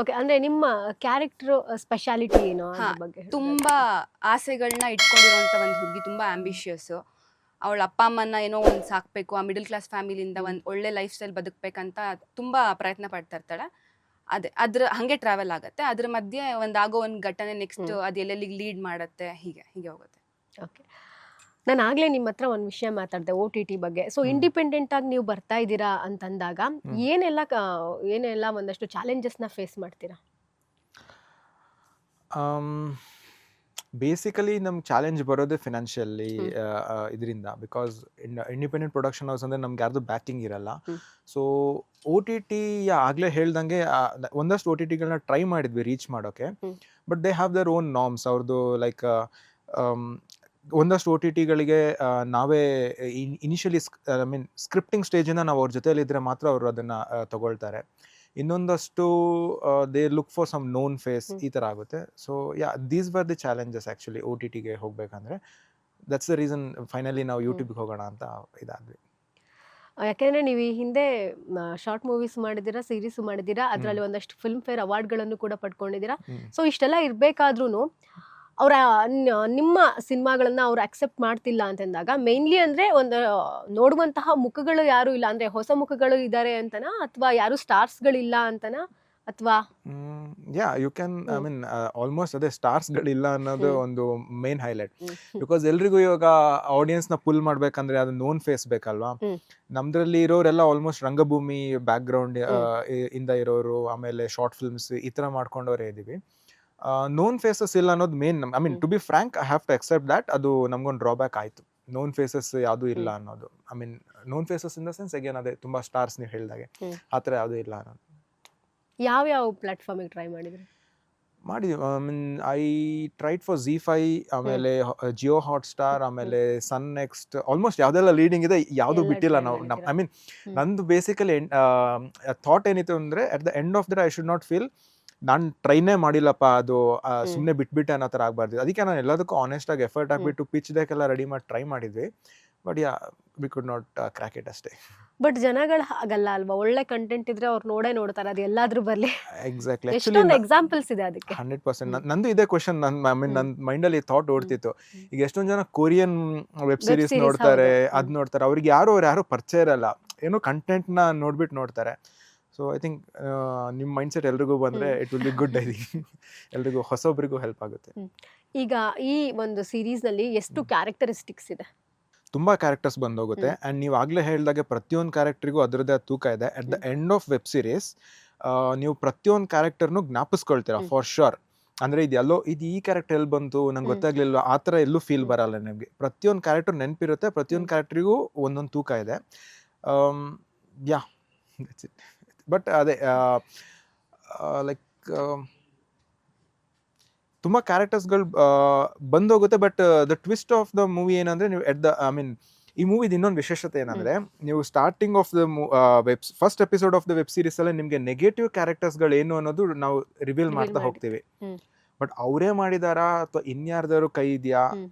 Okay. ಅಂದ್ರೆ ನಿಮ್ಮ character speciality ಏನು ಹಾ, ಅದ್ರ ಬಗ್ಗೆ ತುಂಬಾ ಆಸೆಗಳನ್ನ ಇಟ್ಕೊಂಡಿರುವಂತ ಒಂದು ಹುಡುಗಿ, ತುಂಬಾ ಆಂಬಿಷಿಯಸ್. ಅವಳ ಅಪ್ಪ ಅಮ್ಮನ ಏನೋ ಒಂದು ಸಾಕ್ಬೇಕು, ಆ ಮಿಡಲ್ ಕ್ಲಾಸ್ ಫ್ಯಾಮಿಲಿಯಿಂದ ಒಂದು ಒಳ್ಳೆ ಲೈಫ್ ಸ್ಟೈಲ್ ಬದುಕಬೇಕಂತ ತುಂಬಾ ಪ್ರಯತ್ನ ಪಡ್ತಾ ಇರ್ತಾಳೆ. ಅದ್ರ ಹಂಗೆ ಟ್ರಾವೆಲ್ ಆಗುತ್ತೆ. ಅದ್ರ ಮಧ್ಯೆ ಆಗೋ ಒಂದು ಘಟನೆ ನೆಕ್ಸ್ಟ್ ಅದು ಎಲ್ಲೆಲ್ಲಿಗೆ ಲೀಡ್ ಮಾಡುತ್ತೆ, ಹೀಗೆ ಹೀಗೆ ಹೋಗುತ್ತೆ. ಓಕೆ. ನಾನು ಆಗ್ಲೇ ನಿಮ್ಮ ಹತ್ರ ಒಂದು ವಿಷಯ ಮಾತಾಡಿದೆ OTT ಬಗ್ಗೆ. ಸೊ ಇಂಡಿಪೆಂಡೆಂಟ್ ಆಗಿ ನೀವು ಬರ್ತಾ ಇದ್ದೀರಾ ಅಂತಂದಾಗ ಏನೆಲ್ಲ ಒಂದಷ್ಟು ಚಾಲೆಂಜಸ್ನ ಫೇಸ್ ಮಾಡ್ತೀರಾ? ಬೇಸಿಕಲಿ ನಮ್ಗೆ ಚಾಲೆಂಜ್ ಬರೋದೇ ಫಿನಾನ್ಷಿಯಲಿ ಇದರಿಂದ. ಬಿಕಾಸ್ ಇಂಡಿಪೆಂಡೆಂಟ್ ಪ್ರೊಡಕ್ಷನ್ ಹೌಸ್ ಅಂದರೆ ನಮ್ಗೆ ಯಾರ್ದು ಬ್ಯಾಕಿಂಗ್ ಇರಲ್ಲ. ಸೊ OTT ಆಗಲೇ ಹೇಳ್ದಂಗೆ ಒಂದಷ್ಟು OTTಗಳನ್ನ ಟ್ರೈ ಮಾಡಿದ್ವಿ ರೀಚ್ ಮಾಡೋಕ್ಕೆ. But they have their own norms. ಅವ್ರದ್ದು ಲೈಕ್ ಒಂದಷ್ಟು OTTಗಳಿಗೆ ನಾವೇ ಇನಿಷಿಯಲಿ ಸ್ಕ್ರಿಪ್ಟಿಂಗ್ ಸ್ಟೇಜಿಂದ ನಾವು ಅವ್ರ ಜೊತೆಯಲ್ಲಿದ್ದರೆ ಮಾತ್ರ ಅವರು ಅದನ್ನು ತಗೊಳ್ತಾರೆ. ಇನ್ನೊಂದಷ್ಟು they look for some known face, ಈ ಥರ ಆಗುತ್ತೆ. So these were the challenges actually OTTಗೆ ಹೋಗಬೇಕಂದ್ರೆ. ದಟ್ಸ್ ದ ರೀಸನ್ ಫೈನಲಿ ನಾವು ಯೂಟ್ಯೂಬ್ಗೆ ಹೋಗೋಣ ಅಂತ ಇದಾದ್ವಿ. ಯಾಕೆಂದ್ರೆ ನೀವು ಈ ಹಿಂದೆ ಶಾರ್ಟ್ ಮೂವೀಸ್ ಮಾಡಿದ್ದೀರಾ, ಸೀರೀಸ್ ಮಾಡಿದ್ದೀರಾ, ಅದರಲ್ಲಿ ಒಂದಷ್ಟು ಫಿಲ್ಮ್ ಫೇರ್ ಅವಾರ್ಡ್ಗಳನ್ನು ಕೂಡ ಪಡ್ಕೊಂಡಿದ್ದೀರಾ. ಸೊ ಇಷ್ಟೆಲ್ಲ ಇರಬೇಕಾದ್ರೂ ಅವರ ನಿಮ್ಮ ಸಿನಿಮಾಗಳನ್ನ ಅವ್ರು ಅಕ್ಸೆಪ್ಟ್ ಮಾಡ್ತಿಲ್ಲ ಅಂತಂದಾಗ ಮೇನ್ಲಿ ಅಂದ್ರೆ ಒಂದು ನೋಡುವಂತಹ ಮುಖಗಳು ಯಾರು ಇಲ್ಲ, ಅಂದ್ರೆ ಹೊಸ ಮುಖಗಳು ಇದ್ದಾರೆ ಅಂತನಾ, ಅಥವಾ ಯಾರು ಸ್ಟಾರ್ಸ್ಗಳಿಲ್ಲ ಅಂತನಾ, ಅಥವಾ ಯು ಕ್ಯಾನ್ ಆಲ್ಮೋಸ್ಟ್ ಅದೇ ಸ್ಟಾರ್ಸ್ಗಳಿಲ್ಲ ಅನ್ನೋದು ಒಂದು ಮೇನ್ ಹೈಲೈಟ್. ಬಿಕಾಸ್ ಎಲ್ರಿಗೂ ಇವಾಗ ಆಡಿಯನ್ಸ್ನ ಪುಲ್ ಮಾಡ್ಬೇಕಂದ್ರೆ ಅದು ನೋನ್ ಫೇಸ್ ಬೇಕಲ್ವಾ. ನಮ್ದ್ರಲ್ಲಿ ಇರೋರೆಲ್ಲ ಆಲ್ಮೋಸ್ಟ್ ರಂಗಭೂಮಿ ಬ್ಯಾಕ್ ಗ್ರೌಂಡ್ ಇಂದ ಇರೋರು, ಆಮೇಲೆ ಶಾರ್ಟ್ ಫಿಲ್ಮ್ಸ್ ಈ ಥರ ಮಾಡ್ಕೊಂಡವರೇ ಇದ್ದೀವಿ. ನೋನ್ ಫೇಸಸ್ ಇಲ್ಲ ಅನ್ನೋದು main. To be frank, I have to accept that. ಅದು ನಮ್ಗೊಂದು ಡ್ರಾಬ್ಯಾಕ್ ಆಯಿತು, ನೋನ್ ಫೇಸಸ್ ಯಾವುದೂ ಇಲ್ಲ ಅನ್ನೋದು. Known faces in the sense again ಅದೇ ತುಂಬ ಸ್ಟಾರ್ಸ್ ನೀವು ಹೇಳಿದಾಗೆ ಆ ಥರ ಯಾವುದೂ ಇಲ್ಲ ಅನ್ನೋದು. ಯಾವ ಪ್ಲಾಟ್ಫಾರ್ಮಿಗೆ ಟ್ರೈ ಮಾಡಿದ್ರಿ? ಐ ಟ್ರೈಡ್ ಫಾರ್ ZEE5, ಆಮೇಲೆ ಜಿಯೋ ಹಾಟ್ಸ್ಟಾರ್, ಆಮೇಲೆ ಸನ್ ನೆಕ್ಸ್ಟ್, ಆಲ್ಮೋಸ್ಟ್ ಯಾವುದೆಲ್ಲ ಲೀಡಿಂಗ್ ಇದೆ ಯಾವುದೂ ಬಿಟ್ಟಿಲ್ಲ ನಾವು. ನಂದು ಬೇಸಿಕಲಿ ಥಾಟ್ ಏನಿತ್ತು ಅಂದರೆ, at the end of the I should not feel ನಾನು ಟ್ರೈನೇ ಮಾಡಿಲ್ಲಪ್ಪ, ಅದು ಸುಮ್ಮನೆ ಬಿಟ್ಬಿಟ್ಟೆ ಅನ್ನೋ ಥರ ಆಗಬಾರ್ದು. ಅದಕ್ಕೆ ನಾನು ಎಲ್ಲದಕ್ಕೂ ಆನೆಸ್ಟಾಗಿ ಎಫರ್ಟ್ ಹಾಕ್ಬಿಟ್ಟು ಪಿಚ್ ಡೆಕ್ ಎಲ್ಲ ರೆಡಿ ಮಾಡಿ ಟ್ರೈ ಮಾಡಿದ್ವಿ. But we could not crack it ಅಷ್ಟೇ. ಬಟ್ ಜನಗಳು ಹಾಗಲ್ಲ ಅಲ್ವಾ, ಒಳ್ಳೆ ಕಂಟೆಂಟ್ ಇದ್ರೆ ಅವ್ರು ನೋಡ್ತಾರೆ, ಅದು ಎಲ್ಲಾದ್ರೂ ಬರ್ಲಿ. ಎಕ್ಸಾಕ್ಟ್ಲಿ, ಎಷ್ಟೊಂದು ಎಕ್ಸಾಂಪಲ್ಸ್ ಇದೆ ಅದಕ್ಕೆ. 100%. ನಂದು ಇದೇ ಕ್ವಶನ್ ನನ್ನ ಮೈಂಡಲ್ಲಿ ಥಾಟ್ ಓಡ್ತಿತ್ತು. ಈಗ ಎಷ್ಟೊಂದು ಜನ ಕೊರಿಯನ್ ವೆಬ್ ಸೀರೀಸ್ ನೋಡ್ತಾರೆ, ಅದು ನೋಡ್ತಾರೆ, ಅವ್ರಿಗೆ ಯಾರು ಪರಿಚಯ ಇರಲ್ಲ, ಏನೋ ಕಂಟೆಂಟ್ನ ನೋಡ್ಬಿಟ್ಟು ನೋಡ್ತಾರೆ. ಸೊ ಐ ಥಿಂಕ್ ನಿಮ್ಮ ಮೈಂಡ್ ಸೆಟ್ ಎಲ್ರಿಗೂ ಬಂದರೆ it will be good. I think ಎಲ್ರಿಗೂ ಹೊಸೊಬ್ರಿಗೂ ಹೆಲ್ಪ್ ಆಗುತ್ತೆ. ಈಗ ಈ ಒಂದು ಸೀರೀಸ್ನಲ್ಲಿ ಎಷ್ಟು ಕ್ಯಾರೆಕ್ಟರಿಸ್ಟಿಕ್ಸ್ ಇದೆ? ತುಂಬ ಕ್ಯಾರೆಕ್ಟರ್ಸ್ ಬಂದೋಗುತ್ತೆ. ಆ್ಯಂಡ್ ನೀವು ಆಗಲೇ ಹೇಳಿದಾಗೆ ಪ್ರತಿಯೊಂದು ಕ್ಯಾರೆಕ್ಟ್ರಿಗೂ ಅದರದ್ದೇ ತೂಕ ಇದೆ. At the end of web series ನೀವು ಪ್ರತಿಯೊಂದು ಕ್ಯಾರೆಕ್ಟರ್ನು ಜ್ಞಾಪಿಸ್ಕೊಳ್ತೀರಾ ಫಾರ್ ಶೋರ್. ಅಂದರೆ ಇದು ಈ ಕ್ಯಾರೆಕ್ಟರ್ ಎಲ್ಲಿ ಬಂತು ನಂಗೆ ಗೊತ್ತಾಗ್ಲಿಲ್ಲ, ಆ ಥರ ಎಲ್ಲೂ ಫೀಲ್ ಬರಲ್ಲ ನಿಮಗೆ. ಪ್ರತಿಯೊಂದು ಕ್ಯಾರೆಕ್ಟರ್ ನೆನಪಿರುತ್ತೆ, ಪ್ರತಿಯೊಂದು ಕ್ಯಾರೆಕ್ಟ್ರಿಗೂ ಒಂದೊಂದು ತೂಕ ಇದೆ. That's it. ಬಟ್ ಅದೇ ಲೈಕ್ ತುಂಬ ಕ್ಯಾರೆಕ್ಟರ್ಸ್ಗಳು ಬಂದೋಗುತ್ತೆ. But the twist of the movie ಏನಂದರೆ, ನೀವು ಈ ಮೂವಿದು ಇನ್ನೊಂದು ವಿಶೇಷತೆ ಏನಂದರೆ, ನೀವು starting of the first episode of the web ಸೀರೀಸಲ್ಲೇ ನಿಮಗೆ ನೆಗೆಟಿವ್ ಕ್ಯಾರೆಕ್ಟರ್ಸ್ಗಳು ಏನು ಅನ್ನೋದು ನಾವು ರಿವೀಲ್ ಮಾಡ್ತಾ ಹೋಗ್ತೀವಿ. ಬಟ್ ಅವರೇ ಮಾಡಿದಾರಾ ಅಥವಾ ಇನ್ಯಾರ್ದಾರು ಕೈ ಇದೆಯಾ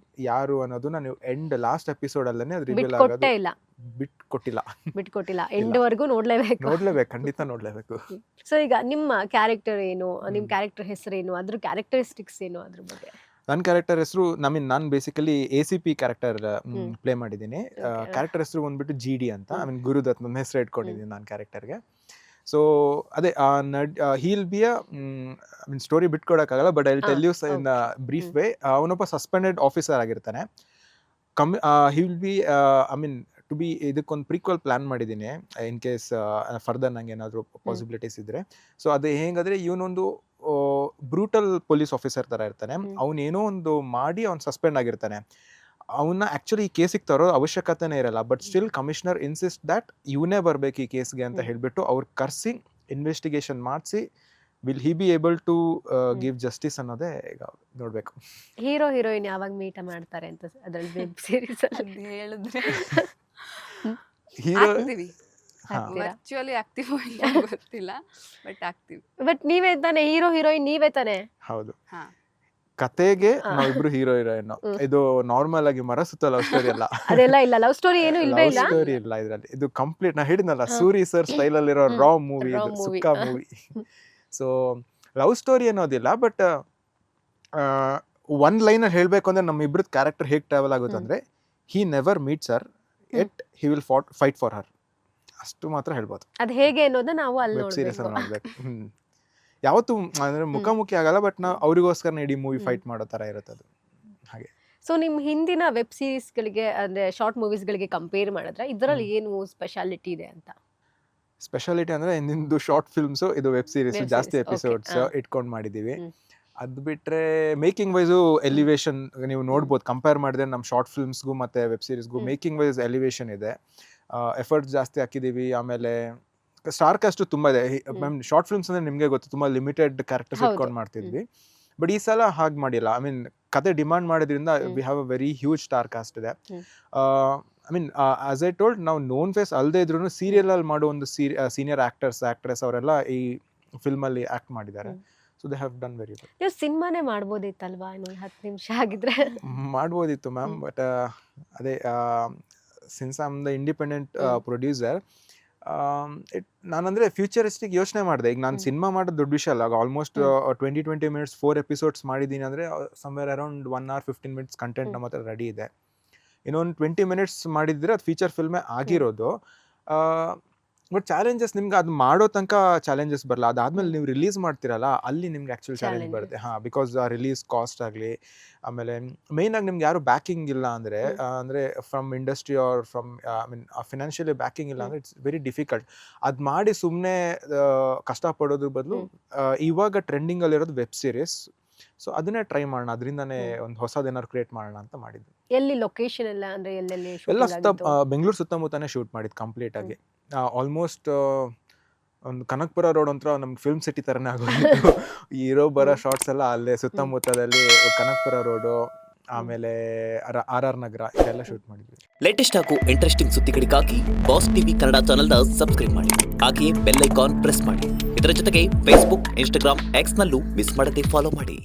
ಯಾರು ಅನ್ನೋದನ್ನ ನೀವು ಲಾಸ್ಟ್ ಎಪಿಸೋಡಲ್ಲೇ ಅದು ರಿವೀಲ್ ಆಗೋದು. ಬಿಟ್ಕೊಟ್ಟಿಲ್ಲ, ಎಂಡ್ವರೆಗೂ ನೋಡ್ಲೇಬೇಕು, ಖಂಡಿತ ನೋಡ್ಲೇಬೇಕು. ಸೊ ಈಗ ನಿಮ್ಮ ಕ್ಯಾರೆಕ್ಟರ್ ಏನು, ನಿಮ್ಮ ಕ್ಯಾರೆಕ್ಟರ್ ಹೆಸರೇನು, ಅದ್ರ ಕ್ಯಾರೆಕ್ಟರಿಸ್ಟಿಕ್ಸ್ ಏನು, ಅದ್ರ ಬಗ್ಗೆ? ನನ್ನ ಕ್ಯಾರೆಕ್ಟರ್ ಹೆಸರು ನಾನು ಬೇಸಿಕಲಿ ACP ಕ್ಯಾರೆಕ್ಟರ್ ಪ್ಲೇ ಮಾಡಿದ್ದೀನಿ. ಕ್ಯಾರೆಕ್ಟರ್ ಹೆಸರು ಬಂದ್ಬಿಟ್ಟು GD ಅಂತ. ಗುರುದತ್ ನನ್ನ ಹೆಸರು ಇಟ್ಕೊಂಡಿದ್ದೀನಿ ನಾನು ಕ್ಯಾರೆಕ್ಟರ್ಗೆ. ಸೊ ಅದೇ ಹೀಲ್ ಬಿ ಸ್ಟೋರಿ ಬಿಟ್ಕೊಡೋಕ್ಕಾಗಲ್ಲ, but I will tell you in brief way. ಅವನೊಬ್ಬ ಸಸ್ಪೆಂಡೆಡ್ ಆಫೀಸರ್ ಆಗಿರ್ತಾನೆ. He will be to be ಇದಕ್ಕೊಂದು ಪ್ರೀಕ್ವಲ್ ಪ್ಲ್ಯಾನ್ ಮಾಡಿದ್ದೀನಿ ಇನ್ ಕೇಸ್ ಫರ್ದರ್ ನಂಗೆ ಏನಾದರೂ ಪಾಸಿಬಿಲಿಟೀಸ್ ಇದ್ದರೆ. ಸೊ ಅದು ಹೇಗಂದರೆ, ಇವನೊಂದು ಬ್ರೂಟಲ್ ಪೊಲೀಸ್ ಆಫೀಸರ್ ಥರ ಇರ್ತಾನೆ. ಅವನೇನೋ ಒಂದು ಮಾಡಿ ಅವ್ನು ಸಸ್ಪೆಂಡ್ ಆಗಿರ್ತಾನೆ. ಅವನ್ನ ಆ್ಯಕ್ಚುಲಿ ಈ ಕೇಸಿಗೆ ತರೋ ಅವಶ್ಯಕತೆನೇ ಇರಲ್ಲ. But still commissioner insist that ಇವನೇ ಬರಬೇಕು ಈ ಕೇಸ್ಗೆ ಅಂತ ಹೇಳಿಬಿಟ್ಟು ಅವ್ರು ಕರೆಸಿ ಇನ್ವೆಸ್ಟಿಗೇಷನ್ ಮಾಡಿಸಿ will he be able to give justice ಅನ್ನೋದೇ ಈಗ ನೋಡಬೇಕು. ಹೀರೋ ಹೀರೋಯಿನ್ ಯಾವಾಗ ಮೀಟ್ ಮಾಡ್ತಾರೆ ಅಂತ ಅದರಲ್ಲಿ ವೆಬ್ ಸೀರೀಸ್ ಅಲ್ಲಿ ಹೇಳಿದ್ರೆ? ಹೀರೋ ವರ್ಚುವಲಿ ಆಕ್ಟಿವ್ ಗೊತ್ತಿಲ್ಲ, ಬಟ್ ಆಕ್ಟಿವ್. ಬಟ್ ನೀವೇ ತಾನೆ ಹೀರೋ ಹೀರೋಯಿನ್, ನೀವೇ ತಾನೆ? ಹೌದು. ಕತೆಗೆ ನಾವಿಬ್ರು ಹೀರೋ ಹೀರೋಯಿನ್. ಇದು ನಾರ್ಮಲ್ ಆಗಿ ಮರ ಸುತ್ತ ಲವ್ ಸ್ಟೋರಿ ಅಲ್ಲ, ಅದೆಲ್ಲ ಇಲ್ಲ. ಲವ್ ಸ್ಟೋರಿ ಏನು ಇಲ್ವೇ ಇಲ್ಲ. ಲವ್ ಸ್ಟೋರಿ ಇಲ್ಲ ಇದರಲ್ಲಿ. ಇದು ಕಂಪ್ಲೀಟ್ ನಾ ಹೇಳಿದ್ನಲ್ಲ, ಸೂರಿ ಸರ್ ಸ್ಟೈಲ್ ಅಲ್ಲಿರೋ ರಾ ಮೂವಿ, ಸುಕ್ಕ ಮೂವಿ. ಸೊ ಲವ್ ಸ್ಟೋರಿ ಅನ್ನೋದಿಲ್ಲ, ಬಟ್ ಒನ್ ಲೈನಲ್ಲಿ ಹೇಳಬೇಕು ಅಂದರೆ ನಮ್ಮ ಇಬ್ಬರದ್ದು ಕ್ಯಾರೆಕ್ಟರ್ ಹೇಗೆ ಟ್ರಾವೆಲ್ ಆಗುತ್ತೆ ಅಂದರೆ, he never meets Har at he will fight for her, ಅಷ್ಟು ಮಾತ್ರ ಹೇಳ್ಬೋದು. ಅದು ಹೇಗೆ ಅನ್ನೋದನ್ನ ನಾವು ಅಲ್ಲಿ ವೆಬ್ ಸೀರೀಸ್ ನೋಡ್ಬೇಕು. ನೋಡ್ಬೇಕು. ಯಾವತ್ತೂ ಅಂದರೆ ಮುಖಾಮುಖಿ ಆಗಲ್ಲ, ಬಟ್ ನಾವು ಅವ್ರಿಗೋಸ್ಕರ ಇಡೀ ಮೂವಿ ಫೈಟ್ ಮಾಡೋ ಥರ ಇರುತ್ತೆ ಅದು. ಹಾಗೆ ಸೊ ನಿಮ್ಮ ಹಿಂದಿನ ವೆಬ್ ಸೀರೀಸ್ಗಳಿಗೆ ಅಂದರೆ ಶಾರ್ಟ್ ಮೂವೀಸ್ಗಳಿಗೆ ಕಂಪೇರ್ ಮಾಡಿದ್ರೆ ಇದರಲ್ಲಿ ಏನು ಸ್ಪೆಷಾಲಿಟಿ ಇದೆ ಅಂತ? ಸ್ಪೆಷಾಲಿಟಿ ಅಂದರೆ ನಿಂದು ಶಾರ್ಟ್ ಫಿಲ್ಮ್ಸು, ಇದು ವೆಬ್ ಸೀರೀಸ್ Web ಜಾಸ್ತಿ series, okay. ಎಪಿಸೋಡ್ಸ್ ಹಾ. ಇಟ್ಕೊಂಡು ಮಾಡಿದ್ದೀವಿ. ಹ್ಮ್. ಅದು ಬಿಟ್ಟರೆ ಮೇಕಿಂಗ್ ವೈಸು ಎಲಿವೇಶನ್ ನೀವು ನೋಡ್ಬೋದು, ಕಂಪೇರ್ ಮಾಡಿದ್ರೆ ನಮ್ಮ ಶಾರ್ಟ್ ಫಿಲ್ಮ್ಸ್ಗೂ ಮತ್ತು ವೆಬ್ ಸೀರೀಸ್ಗೂ ಮೇಕಿಂಗ್ ವೈಸ್ ಎಲಿವೇಶನ್ ಇದೆ, ಎಫರ್ಟ್ಸ್ ಜಾಸ್ತಿ ಹಾಕಿದ್ದೀವಿ. ಆಮೇಲೆ ಸ್ಟಾರ್ ಕಾಸ್ಟು ತುಂಬ ಇದೆ. ಮ್ಯಾಮ್ ಶಾರ್ಟ್ ಫಿಲ್ಮ್ಸ್ ಅಂದರೆ ನಿಮಗೆ ಗೊತ್ತು, ತುಂಬ ಲಿಮಿಟೆಡ್ ಕ್ಯಾರೆಕ್ಟರ್ಸ್ ಹೌದು. ಇಟ್ಕೊಂಡು ಮಾಡ್ತಿದ್ವಿ. ಬಟ್ ಈ ಸಲ ಹಾಗೆ ಮಾಡಿಲ್ಲ. ಐ ಮೀನ್ ಕತೆ ಡಿಮಾಂಡ್ ಮಾಡೋದ್ರಿಂದ we have a very huge star cast ಇದೆ. I mean as I told, ನಾವು ನೋನ್ ಫೇಸ್ ಅಲ್ಲದೆ ಇದ್ರೂ ಸೀರಿಯಲಲ್ಲಿ ಮಾಡೋ ಒಂದು ಸೀನಿಯರ್ ಆ್ಯಕ್ಟ್ರೆಸ್ ಅವರೆಲ್ಲ ಈ ಫಿಲ್ಮಲ್ಲಿ ಆ್ಯಕ್ಟ್ ಮಾಡಿದ್ದಾರೆ. So they have done very well. ನೀವು ಸಿನಿಮಾನೇ ಮಾಡ್ಬೋದಿತ್ತಲ್ವಾ, ಇನ್ನೊಂದು 10 ನಿಮಿಷ ಆಗಿದ್ರೆ? ಮಾಡ್ಬೋದಿತ್ತು ಮ್ಯಾಮ್, ಬಟ್ ಅದೇ since I am the independent producer, ನಾನಂದರೆ ಫ್ಯೂಚರಿಸ್ಟಿಕ್ ಯೋಚನೆ ಮಾಡಿದೆ. ಈಗ ನಾನು ಸಿನಿಮಾ ಮಾಡೋದು ದೊಡ್ಡ ವಿಷಯ ಅಲ್ಲ. ಆಲ್ಮೋಸ್ಟ್ 20 ಮಿನಿಟ್ಸ್ 4 ಎಪಿಸೋಡ್ಸ್ ಮಾಡಿದ್ದೀನಿ ಅಂದರೆ somewhere around 1 hour 15 minutes content ನಮ್ಮ ಹತ್ರ ರೆಡಿ ಇದೆ. ಇನ್ನೊಂದು 20 minutes ಮಾಡಿದ್ರೆ ಅದು ಫೀಚರ್ ಫಿಲ್ಮೇ ಆಗಿರೋದು. ಬಟ್ ಚಾಲೆಂಜಸ್ ನಿಮ್ಗೆ ಅದು ಮಾಡೋ ತನಕ ಚಾಲೆಂಜಸ್ ಬರಲ್ಲ, ಅದಾದ್ಮೇಲೆ ನೀವು ರಿಲೀಸ್ ಮಾಡ್ತೀರಲ್ಲ ಅಲ್ಲಿ ನಿಮ್ಗೆ ಆ್ಯಕ್ಚುಲಿ ಚಾಲೆಂಜ್ Challenge. ಬರುತ್ತೆ. ಹಾಂ, ಬಿಕಾಸ್ ಆ ರಿಲೀಸ್ ಕಾಸ್ಟ್ ಆಗಲಿ, ಆಮೇಲೆ ಮೇಯ್ನಾಗಿ ನಿಮ್ಗೆ ಯಾರು ಬ್ಯಾಕಿಂಗ್ ಇಲ್ಲ ಅಂದರೆ, ಅಂದರೆ from industry or from I mean financially backing ಇಲ್ಲ ಅಂದರೆ ಇಟ್ಸ್ ವೆರಿ ಡಿಫಿಕಲ್ಟ್. ಅದು ಮಾಡಿ ಸುಮ್ಮನೆ ಕಷ್ಟಪಡೋದ್ರ ಬದಲು ಇವಾಗ ಟ್ರೆಂಡಿಂಗಲ್ಲಿರೋದು ವೆಬ್ ಸೀರೀಸ್. ಸೊ ಅದನ್ನೇ ಟ್ರೈ ಮಾಡೋಣ, ಅದರಿಂದನೇ ಒಂದು ಹೊಸದೇನಾದ್ರು ಕ್ರಿಯೇಟ್ ಮಾಡೋಣ ಅಂತ ಮಾಡಿದ್ವಿ. ಎಲ್ಲಿ ಲೊಕೇಶನ್ ಎಲ್ಲ ಅಂದರೆ ಎಲ್ಲೆಲ್ಲಿ ಎಲ್ಲ shooting ಆಗಿದ್ದು? ಬೆಂಗಳೂರು ಸುತ್ತಮುತ್ತನೇ ಶೂಟ್ ಮಾಡಿದ್ದು ಕಂಪ್ಲೀಟ್ ಆಗಿ. ಆಲ್ಮೋಸ್ಟ್ ಒಂದು ಕನಕಪುರ ರೋಡ್ ಒಂಥರ ನಮ್ಗೆ ಫಿಲ್ಮ್ ಸಿಟಿ ಥರನೇ ಆಗೋಗಿತ್ತು. ಇರೋ ಬರೋ ಶಾರ್ಟ್ಸ್ ಎಲ್ಲ ಅಲ್ಲೇ ಸುತ್ತಮುತ್ತದಲ್ಲಿ ಕನಕಪುರ ರೋಡು, ಆಮೇಲೆ RR ನಗರ ಇದೆಲ್ಲ ಶೂಟ್ ಮಾಡಿದ್ವಿ. ಲೇಟೆಸ್ಟ್ ಹಾಗೂ ಇಂಟ್ರೆಸ್ಟಿಂಗ್ ಸುದ್ದಿಗಳಿಗಾಗಿ ಬಾಸ್ ಟಿವಿ ಕನ್ನಡ ಚಾನೆಲ್ನ ಸಬ್ಸ್ಕ್ರೈಬ್ ಮಾಡಿ, ಹಾಗೆಯೇ ಬೆಲ್ ಐಕಾನ್ ಪ್ರೆಸ್ ಮಾಡಿ. ಇದರ ಜೊತೆಗೆ ಫೇಸ್ಬುಕ್, ಇನ್ಸ್ಟಾಗ್ರಾಮ್, ಎಕ್ಸ್ನಲ್ಲೂ ಮಿಸ್ ಮಾಡದೆ ಫಾಲೋ ಮಾಡಿ.